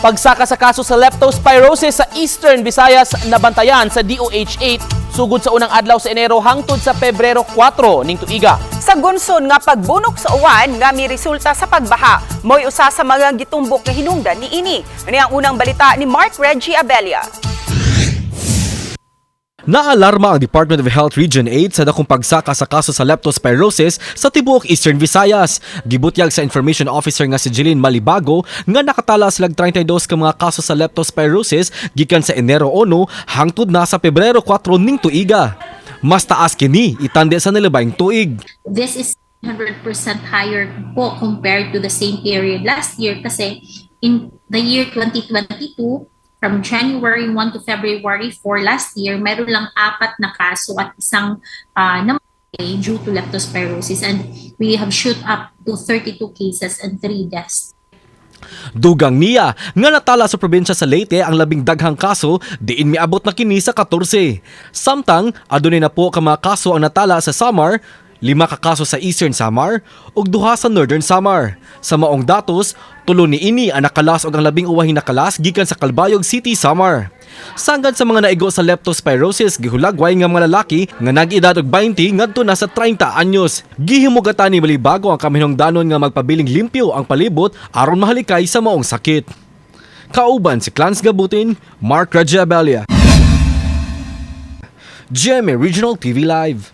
Pagsaka sa kaso sa leptospirosis sa Eastern Visayas nabantayan sa DOH-8 sugod sa unang adlaw sa Enero hangtod sa Pebrero 4 ning tuiga. Sa gunson nga pagbunok sa uwan nga mi resulta sa pagbaha, mo'y usa sa mga gitumbok nga hinungdan ni ini. Ini ang unang balita ni Mark Reggie Abella. Naalarma ang Department of Health Region 8 sa dakong pagsaka sa kaso sa leptospirosis sa tibuok Eastern Visayas. Gibutyag sa Information Officer nga si Jeline Malibago nga nakatala silang 32 ka mga kaso sa leptospirosis gikan sa Enero 1 hangtod na sa Pebrero 4 ning tuiga. Mas taas kini itande sa nalabayng tuig. This is 100% higher po compared to the same period last year kasi in the year 2022, from January 1 to February 4 last year, meron lang 4 na kaso at isang namatay due to leptospirosis, and we have shoot up to 32 cases and 3 deaths. Dugang niya nga natala sa probinsya sa Leyte ang labing daghang kaso diin miabot na kini sa 14. Samtang adunay na po ka mga kaso ang natala sa Samar, 5 ka kaso sa Eastern Samar ug 2 sa Northern Samar. Sa maong datos, 3 ni ini ang nakalas ug ang 11 uwahing nakalas gikan sa Calbayog City, Samar. Sangad sa mga naigo sa leptospirosis, gihulagway nga mga lalaki nga nag-edad og 20 ngadto na sa 30 anyos. Gihimugatan ni Malibago ang kamihinungdanon nga magpabiling limpyo ang palibot aron mahalikay sa maong sakit. Kauban si Clans Gabutin, Mark Reggie Abella. GMA Regional TV Live.